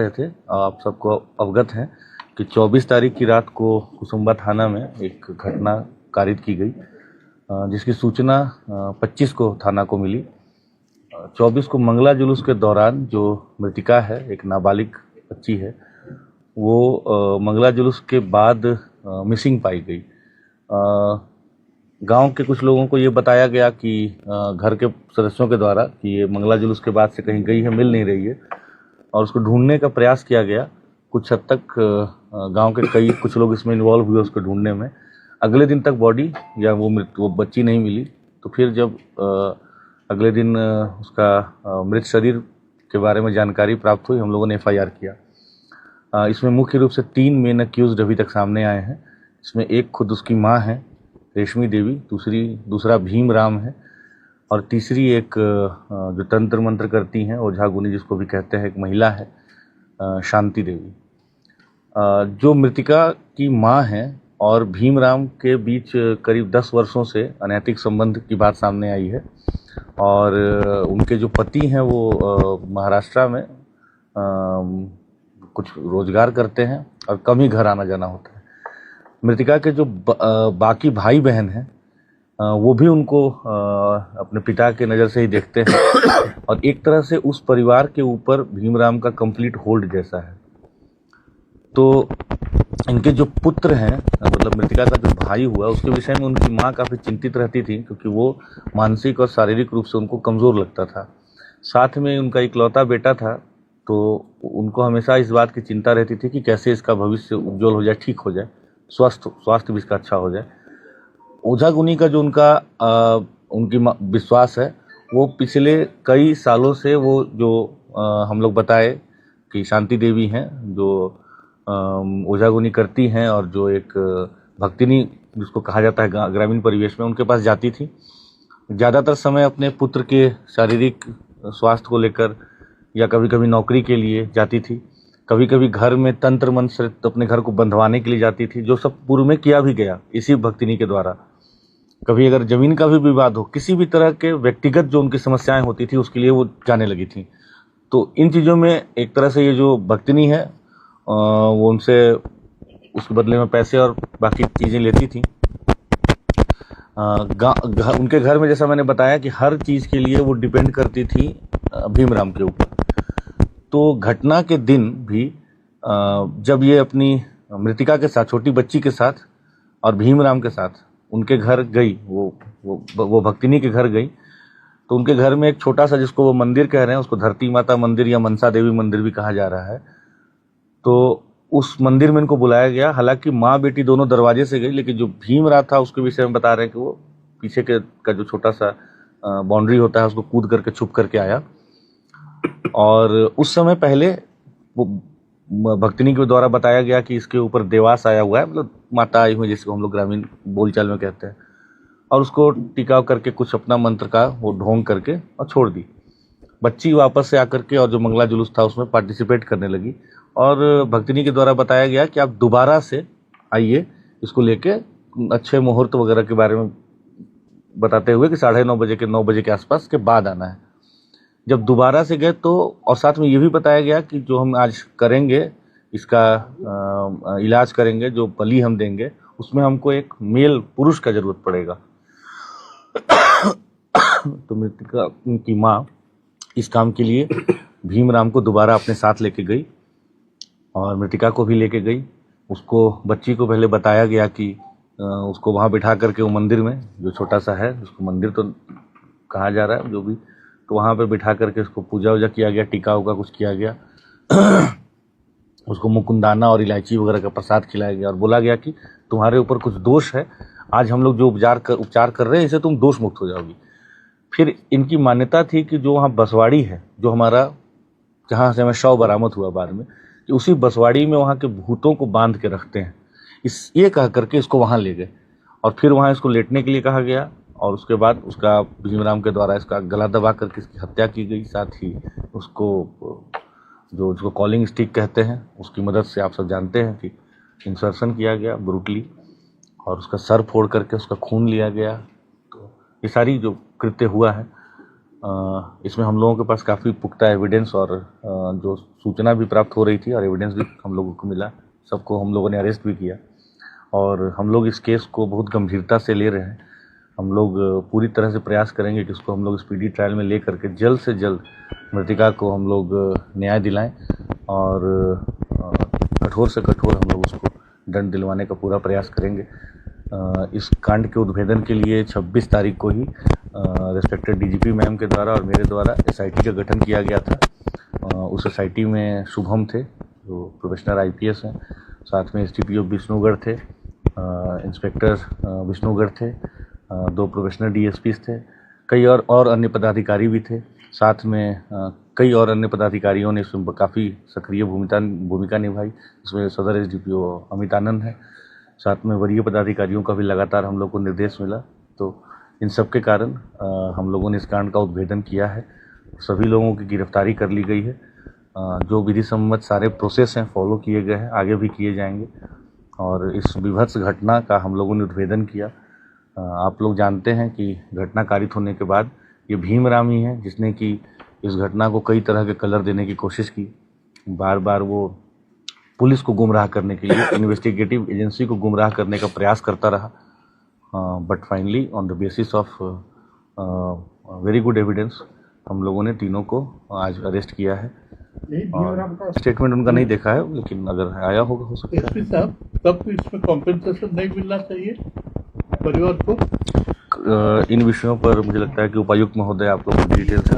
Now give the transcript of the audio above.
रहे थे। आप सबको अवगत हैं कि 24 तारीख की रात को कुसुम्बा थाना में एक घटना कारित की गई, जिसकी सूचना 25 को थाना को मिली। 24 को मंगला जुलूस के दौरान जो मृतिका है, एक नाबालिग बच्ची है, वो मंगला जुलूस के बाद मिसिंग पाई गई। गांव के कुछ लोगों को ये बताया गया कि घर के सदस्यों के द्वारा कि ये मंगला जुलूस के बाद से कहीं गई है, मिल नहीं रही है, और उसको ढूंढने का प्रयास किया गया। कुछ हद तक गांव के कुछ लोग इसमें इन्वॉल्व हुए उसको ढूंढने में। अगले दिन तक बॉडी या वो बच्ची नहीं मिली। तो फिर जब अगले दिन उसका मृत शरीर के बारे में जानकारी प्राप्त हुई, हम लोगों ने FIR किया। इसमें मुख्य रूप से 3 मेन अक्यूज्ड अभी तक सामने आए हैं। इसमें एक खुद उसकी माँ है, रेशमी देवी, दूसरा भीम राम है, और तीसरी एक जो तंत्र मंत्र करती हैं, ओझा गुनी जिसको भी कहते हैं, एक महिला है, शांति देवी। जो मृतिका की माँ है और भीमराम के बीच करीब 10 वर्षों से अनैतिक संबंध की बात सामने आई है, और उनके जो पति हैं वो महाराष्ट्र में कुछ रोजगार करते हैं और कम ही घर आना जाना होता है। मृतिका के जो बाकी भाई बहन हैं वो भी उनको अपने पिता के नज़र से ही देखते हैं, और एक तरह से उस परिवार के ऊपर भीमराम का कंप्लीट होल्ड जैसा है। तो इनके जो पुत्र हैं, मतलब मृतिका का जो भाई हुआ, उसके विषय में उनकी माँ काफ़ी चिंतित रहती थी, क्योंकि वो मानसिक और शारीरिक रूप से उनको कमज़ोर लगता था। साथ में उनका इकलौता बेटा था, तो उनको हमेशा इस बात की चिंता रहती थी कि कैसे इसका भविष्य उज्जवल हो जाए, ठीक हो जाए, स्वास्थ्य भी इसका अच्छा हो जाए। ओझा गुनी का जो उनकी विश्वास है, वो पिछले कई सालों से वो जो हम लोग बताए कि शांति देवी हैं, जो ओझा गुनी करती हैं, और जो एक भक्तिनी जिसको कहा जाता है ग्रामीण परिवेश में, उनके पास जाती थी। ज़्यादातर समय अपने पुत्र के शारीरिक स्वास्थ्य को लेकर या कभी कभी नौकरी के लिए जाती थी, कभी कभी घर में तंत्र मंत्र से अपने घर को बंधवाने के लिए जाती थी, जो सब पूर्व में किया भी गया इसी भक्तिनी के द्वारा। कभी अगर जमीन का भी विवाद हो, किसी भी तरह के व्यक्तिगत जो उनकी समस्याएं होती थी, उसके लिए वो जाने लगी थी। तो इन चीज़ों में एक तरह से ये जो भक्तिनी है वो उनसे उसके बदले में पैसे और बाकी चीज़ें लेती थी। उनके घर में, जैसा मैंने बताया, कि हर चीज़ के लिए वो डिपेंड करती थी भीमराम के ऊपर। तो घटना के दिन भी जब ये अपनी मृतिका के साथ, छोटी बच्ची के साथ और भीमराम के साथ उनके घर गई, वो भक्तिनी के घर गई, तो उनके घर में एक छोटा सा, जिसको वो मंदिर कह रहे हैं, उसको धरती माता मंदिर या मनसा देवी मंदिर भी कहा जा रहा है, तो उस मंदिर में इनको बुलाया गया। हालांकि माँ बेटी दोनों दरवाजे से गई, लेकिन जो भीमराव था उसके विषय में बता रहे हैं कि वो पीछे का जो छोटा सा बाउंड्री होता है, उसको कूद करके छुप करके आया। और उस समय पहले वो भक्तिनी के द्वारा बताया गया कि इसके ऊपर देवास आया हुआ है, मतलब माता आई हुई, जिसको हम लोग ग्रामीण बोलचाल में कहते हैं, और उसको टिकाव करके कुछ अपना मंत्र का वो ढोंग करके और छोड़ दी। बच्ची वापस से आकर के और जो मंगला जुलूस था उसमें पार्टिसिपेट करने लगी, और भक्तिनी के द्वारा बताया गया कि आप दोबारा से आइए, इसको लेके अच्छे मुहूर्त वगैरह के बारे में बताते हुए कि 9:30 बजे के 9 बजे के आसपास के बाद आना है। जब दोबारा से गए तो, और साथ में ये भी बताया गया कि जो हम आज करेंगे, इसका इलाज करेंगे, जो बलि हम देंगे, उसमें हमको एक मेल पुरुष का जरूरत पड़ेगा। तो मृतिका की माँ इस काम के लिए भीमराम को दोबारा अपने साथ लेके गई, और मृतिका को भी लेके गई। उसको, बच्ची को पहले बताया गया कि उसको वहाँ बिठा करके वो मंदिर में, जो छोटा सा है, उसको मंदिर तो कहा जा रहा है जो भी, तो वहाँ पे बिठा करके उसको पूजा वूजा किया गया, टीका उका कुछ किया गया। उसको मुकुंदाना और इलायची वगैरह का प्रसाद खिलाया गया, और बोला गया कि तुम्हारे ऊपर कुछ दोष है, आज हम लोग जो उपचार कर रहे हैं, इससे तुम दोष मुक्त हो जाओगी। फिर इनकी मान्यता थी कि जो वहाँ बसवाड़ी है, जो हमारा, जहाँ से हमें शव बरामद हुआ बाद में, कि उसी बसवाड़ी में वहाँ के भूतों को बांध के रखते हैं। ये कह करके इसको वहाँ ले गए, और फिर वहाँ इसको लेटने के लिए कहा गया, और उसके बाद उसका भीमराम के द्वारा इसका गला दबा करके इसकी हत्या की गई। साथ ही उसको कॉलिंग स्टिक कहते हैं, उसकी मदद से, आप सब जानते हैं कि इंसर्शन किया गया ब्रूटली, और उसका सर फोड़ करके उसका खून लिया गया। तो ये सारी जो कृत्य हुआ है, इसमें हम लोगों के पास काफ़ी पुख्ता एविडेंस और जो सूचना भी प्राप्त हो रही थी और एविडेंस भी हम लोगों को मिला। सबको हम लोगों ने अरेस्ट भी किया और हम लोग इस केस को बहुत गंभीरता से ले रहे हैं। हम लोग पूरी तरह से प्रयास करेंगे कि इसको हम लोग स्पीडी ट्रायल में ले करके जल्द से जल्द मृतिका को हम लोग न्याय दिलाएं और कठोर से कठोर हम लोग उसको दंड दिलवाने का पूरा प्रयास करेंगे। इस कांड के उद्भेदन के लिए 26 तारीख को ही रिस्पेक्टेड डीजीपी मैम के द्वारा और मेरे द्वारा एसआईटी का गठन किया गया था। उस एसआईटी में शुभम थे जो प्रोफेशनल आईपीएस हैं, साथ में एसडीपीओ विष्णुगढ़ थे, इंस्पेक्टर विष्णुगढ़ थे, 2 प्रोफेशनल डीएसपीज थे, कई और अन्य पदाधिकारी भी थे। साथ में कई और अन्य पदाधिकारियों ने इसमें काफ़ी सक्रिय भूमिका निभाई। इसमें सदर एसडीपीओ अमित आनंद है, साथ में वरीय पदाधिकारियों का भी लगातार हम लोग को निर्देश मिला। तो इन सब के कारण हम लोगों ने इस कांड का उद्भेदन किया है। सभी लोगों की गिरफ्तारी कर ली गई है। जो विधि सम्मत सारे प्रोसेस हैं फॉलो किए गए हैं, आगे भी किए जाएंगे और इस विभत्स घटना का हम लोगों ने उद्भेदन किया। आप लोग जानते हैं कि घटना कारित होने के बाद ये भीमराम ही है जिसने कि इस घटना को कई तरह के कलर देने की कोशिश की। बार बार वो पुलिस को गुमराह करने के लिए, इन्वेस्टिगेटिव एजेंसी को गुमराह करने का प्रयास करता रहा। But finally on the basis of very good evidence हम लोगों ने तीनों को आज अरेस्ट किया है। स्टेटमेंट उनका नहीं देखा है, लेकिन अगर आया होगा हो सकता है। एसपी साहब, तब इसमें कॉम्पेंसेशन नहीं मिलना चाहिए परिवार को? इन विषयों पर मुझे लगता है कि उपायुक्त महोदय आप लोग को डिटेल से